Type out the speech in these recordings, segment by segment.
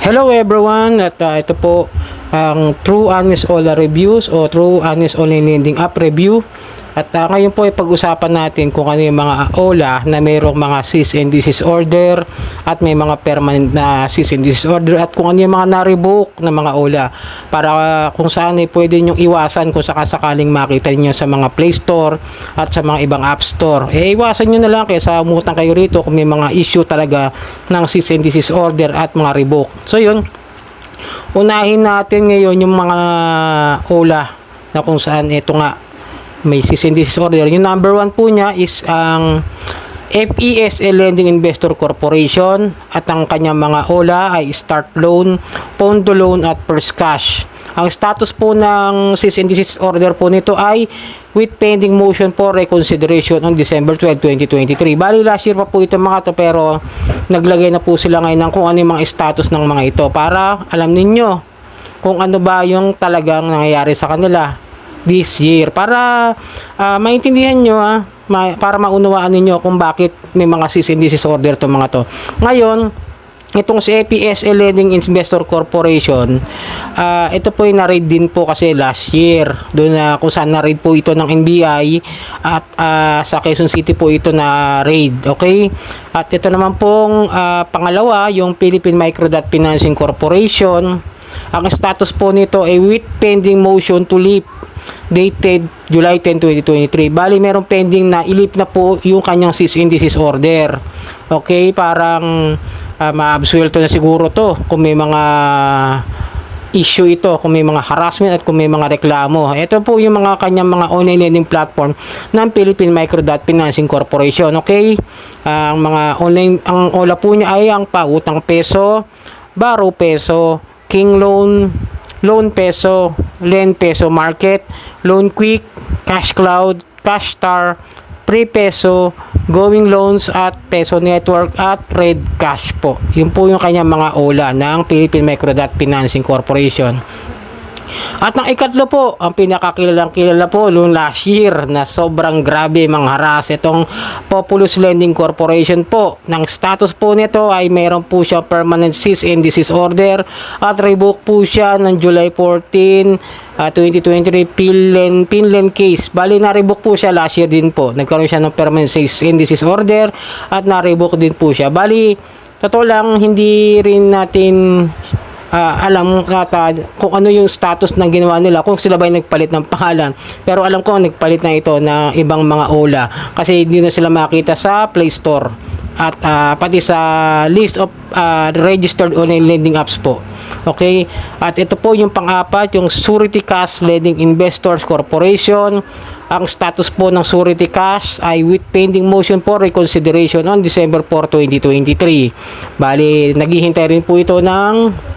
Hello everyone, at ito po ang True Honest Ola Reviews o True Honest Online Lending App Review. At ngayon po ay pag-usapan natin kung ano yung mga OLA na mayroong mga cease and desist order at may mga permanent na cease and desist order, at kung ano yung mga na-revoke na mga OLA para kung saan ay pwede nyong iwasan kung sakasakaling makita niyo sa mga Play Store at sa mga ibang App Store. Iwasan nyo na lang kaysa umutang kayo rito kung may mga issue talaga ng cease and desist order at mga revoke. So yun, unahin natin ngayon yung mga OLA na kung saan ito nga may cease and desist order. Yung number 1 po niya is ang FESL Lending Investor Corporation, at ang kanyang mga OLA ay Start Loan, Pondo Loan at First Cash. Ang status po ng cease and desist order po nito ay with pending motion for reconsideration on December 12, 2023. Bali last year pa po ito mga to, pero naglagay na po sila ngayon ng kung ano yung mga status ng mga ito para alam ninyo kung ano ba yung talagang nangyayari sa kanila this year, para maintindihan nyo, para maunawaan ninyo kung bakit may mga cease and desist order to mga to. Ngayon, itong si FESL Lending Investor Corporation, ito po yung na-raid din po kasi last year doon na kung saan na-raid po ito ng NBI, at sa Quezon City po ito na-raid. Okay, at ito naman pong pangalawa, yung Philippine Microdat Financing Corporation. Ang status po nito ay with pending motion to lift dated July 10, 2023. Bali meron pending na ilip na po yung kanyang cease and desist order. Okay, parang maabsuelto na siguro to kung may mga issue ito, kung may mga harassment at kung may mga reklamo. Ito po yung mga kanyang mga online lending platform ng Philippine Microdat Financing Corporation. Okay, ang mga online, ang OLA po niya ay ang pautang peso, borrow peso, king loan, loan peso, lend peso market, loan quick, cash cloud, cash star, pre peso, going loans at peso network at red cash po. Yun po yung kanyang mga OLA ng Philippine Microdat Financing Corporation. At ang ikatlo po, ang pinakakilalang kilala po noong last year na sobrang grabe mangharas, itong Populous Lending Corporation po. Ng status po nito ay mayroon po siya permanent cease and desist order at revoke po siya ng July 14, 2023 Pinlen case. Bali na-revoke po siya last year din po. Nagkaroon siya ng permanent cease and desist order at na-revoke din po siya. Bali, totoo lang, hindi rin natin alam kung ano yung status ng ginawa nila, kung sila ba ay nagpalit ng pangalan, pero alam ko nagpalit na ito na ibang mga OLA kasi hindi na sila makita sa Play Store at pati sa list of registered online lending apps po. Okay, at ito po yung pang-apat, yung Surety Cash Lending Investors Corporation. Ang status po ng Surety Cash ay with pending motion for reconsideration on December 4, 2023. Bali naghihintay rin po ito ng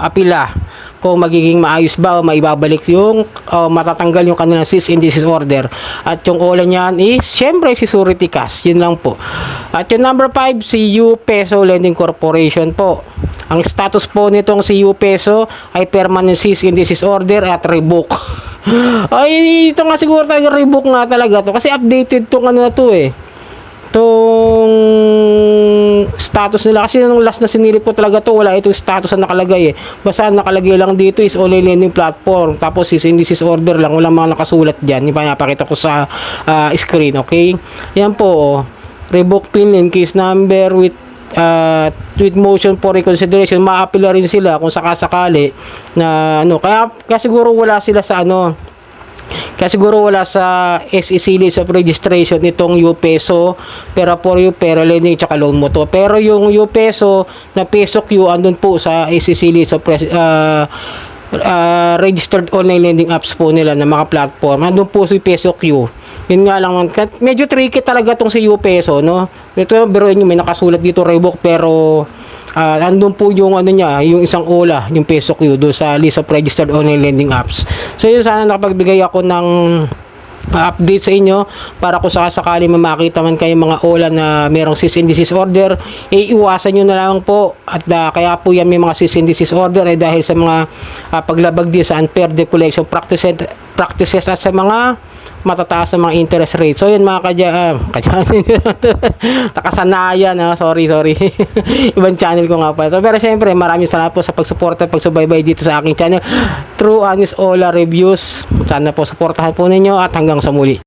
apila kung magiging maayos ba o maibabalik yung matatanggal yung kanilang cease and desist order. At yung OLA niyan is syempre si Surety Cash. Yun lang po. At yung number 5, si U Peso Lending Corporation po. Ang status po nitong si U Peso ay permanent cease and desist order at revoke. Ay, ito nga siguro talaga revoke nga talaga to kasi updated tong ano na to tong status nila, kasi nung last na sinilip ko talaga to, wala itong status na nakalagay basta nakalagay lang dito is online lending platform, tapos cease and desist order lang, walang mga nakasulat dyan. Ipapakita ko sa screen. Okay, yan po, revoke pin in case number with motion for reconsideration. Ma-appeal rin sila kung sakasakali na kaya siguro wala sila sa kaya siguro wala sa SEC list of registration itong U-Peso, Pera for You, Pera Lending, tsaka Loan Mo to. Pero yung U-Peso na Peso Q andun po sa SEC list of registered online lending apps po nila na mga platform. Andun po si Peso Q. Yun nga lang, medyo tricky talaga tong si U-Peso, no? Ito, biruin nyo, may nakasulat dito revoke, pero andun po yung niya, yung isang OLA, yung Peso Q, do sa list of registered online lending apps. So yun, sana nakapagbigay ako ng update sa inyo para kung sakasakali makita man kayo mga OLA na merong cease and desist order, iwasan nyo na lang po. At kaya po yan may mga cease and desist order dahil sa mga paglabag din sa unfair debt collection practices at sa mga matataas na mga interest rate. So yun mga nakasanayan, sorry ibang channel ko nga pa ito. Pero syempre maraming salamat po sa pagsuporta at pagsubaybay dito sa aking channel, True Honest OLA Reviews. Sana po suportahan po ninyo at hanggang sa muli.